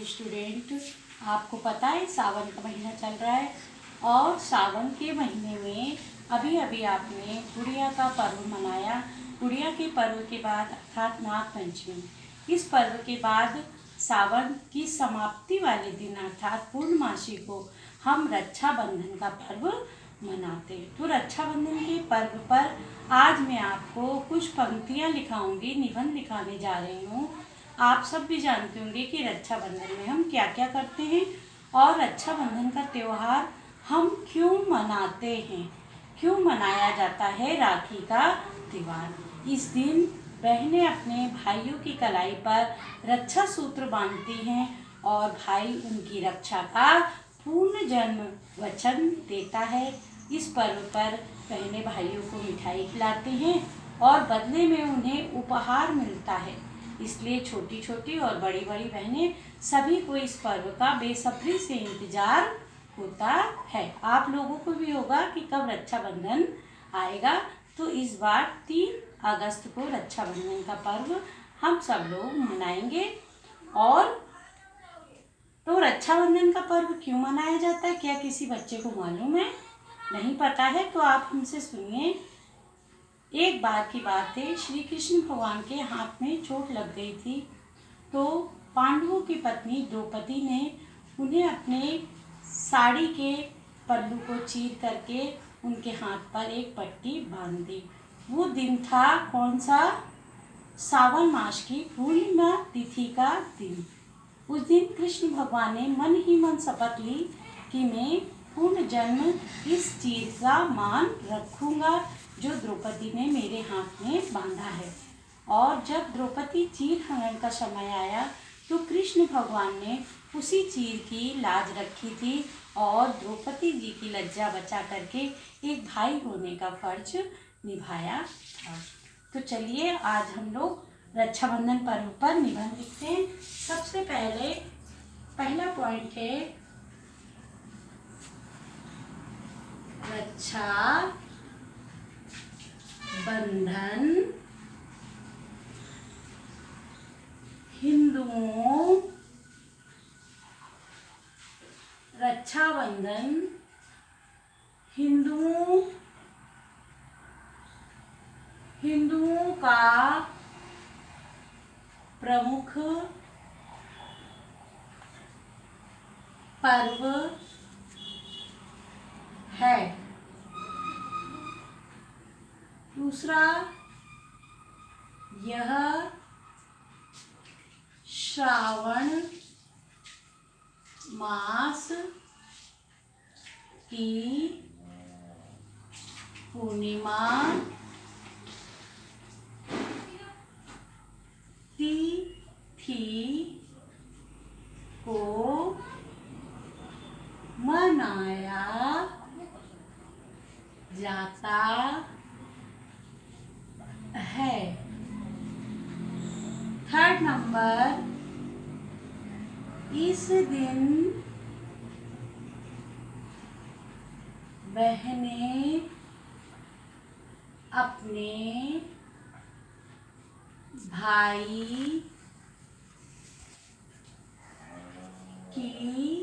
Student, आपको पता है सावन का महीना चल रहा है और सावन के महीने में अभी अभी आपने गुड़िया का पर्व मनाया। गुड़िया के पर्व के बाद अर्थात नाग पंचमी, इस पर्व के बाद सावन की समाप्ति वाले दिन अर्थात पूर्णमासी को हम रक्षाबंधन का पर्व मनाते हैं। तो रक्षाबंधन के पर्व पर आज मैं आपको कुछ पंक्तियाँ लिखाऊंगी, निबंध लिखाने जा रही हूँ। आप सब भी जानते होंगे कि रक्षाबंधन में हम क्या क्या करते हैं और रक्षाबंधन का त्यौहार हम क्यों मनाते हैं, क्यों मनाया जाता है राखी का त्यौहार। इस दिन बहनें अपने भाइयों की कलाई पर रक्षा सूत्र बांधती हैं और भाई उनकी रक्षा का पूर्ण जन्म वचन देता है। इस पर्व पर बहनें भाइयों को मिठाई खिलाती हैं और बदले में उन्हें उपहार मिलता है। इसलिए छोटी छोटी और बड़ी बड़ी बहनें सभी को इस पर्व का बेसब्री से इंतजार होता है। आप लोगों को भी होगा कि कब रक्षाबंधन आएगा। तो इस बार 3 अगस्त को रक्षाबंधन का पर्व हम सब लोग मनाएंगे। और तो रक्षाबंधन का पर्व क्यों मनाया जाता है, क्या किसी बच्चे को मालूम है? नहीं पता है तो आप हमसे सुनिए। एक बार की बात है, श्री कृष्ण भगवान के हाथ में चोट लग गई थी, तो पांडवों की पत्नी द्रौपदी ने उन्हें अपने साड़ी के पल्लू को चीर करके उनके हाथ पर एक पट्टी बांध दी। वो दिन था कौन सा? सावन मास की पूर्णिमा तिथि का दिन। उस दिन कृष्ण भगवान ने मन ही मन शपथ ली कि मैं पूर्ण जन्म इस चीर का मान रखूंगा जो द्रौपदी ने मेरे हाथ में बांधा है। और जब द्रौपदी चीर हरण का समय आया तो कृष्ण भगवान ने उसी चीर की लाज रखी थी और द्रौपदी जी की लज्जा बचा करके एक भाई होने का फर्ज निभाया था। तो चलिए आज हम लोग रक्षाबंधन पर्व पर निबंध लिखते हैं। सबसे पहला पॉइंट है रक्षा बंधन हिंदुओं, रक्षाबंधन हिंदुओं का प्रमुख पर्व है। दूसरा, यह श्रावण मास की पूर्णिमा तिथि को मनाया जाता है। थर्ड नंबर, इस दिन बहनें अपने भाई की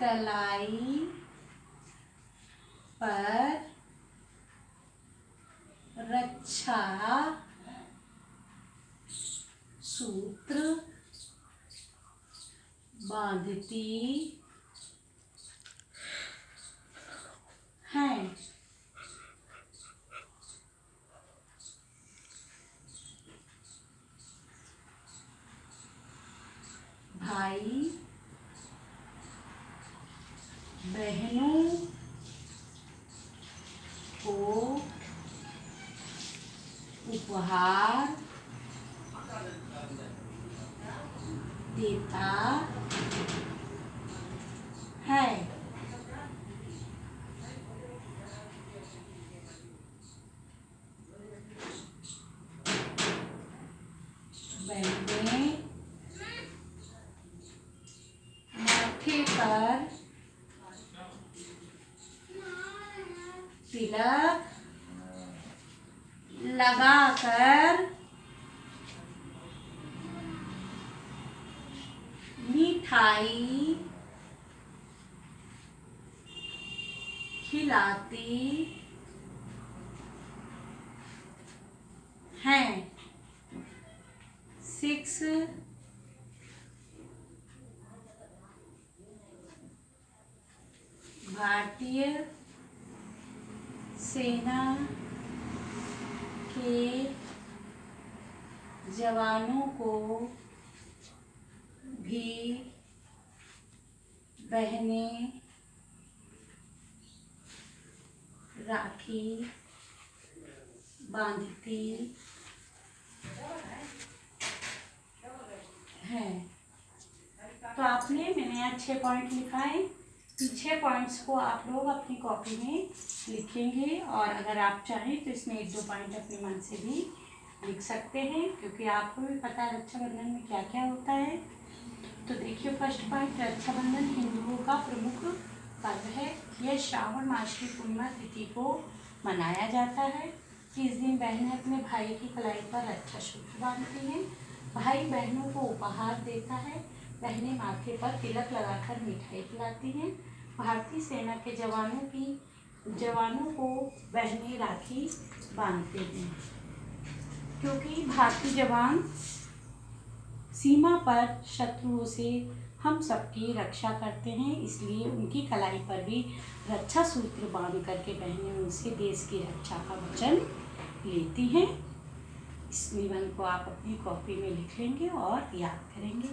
कलाई पर रक्षा सूत्र बांधती हैं। भाई बहनों को उपहार देता है। बहनें माथे पर तिलक लगाकर मिठाई खिलाती हैं। 6 भारतीय सेना के जवानों को भी बहनें राखी बांधती हैं। तो मैंने यहाँ 6 पॉइंट लिखा है। इन 6 पॉइंट्स को आप लोग अपनी कॉपी में लिखेंगे और अगर आप चाहें तो इसमें 1-2 पॉइंट अपने मन से भी लिख सकते हैं, क्योंकि आपको भी पता है रक्षाबंधन में क्या क्या होता है। तो देखिए, फर्स्ट पॉइंट, रक्षाबंधन हिंदुओं का प्रमुख पर्व है। यह श्रावण मास की पूर्णिमा तिथि को मनाया जाता है। इस दिन बहनें अपने भाई की कलाई पर रक्षा सूत्र बांधती हैं। भाई बहनों को उपहार देता है। बहनें माथे पर तिलक लगाकर मिठाई खिलाती हैं। भारतीय सेना के जवानों को बहनें राखी बांधते हैं, क्योंकि भारतीय जवान सीमा पर शत्रुओं से हम सबकी रक्षा करते हैं, इसलिए उनकी कलाई पर भी रक्षा सूत्र बांध करके बहनें उनसे देश की रक्षा का वचन लेती हैं। इस निबंध को आप अपनी कॉपी में लिख लेंगे और याद करेंगे।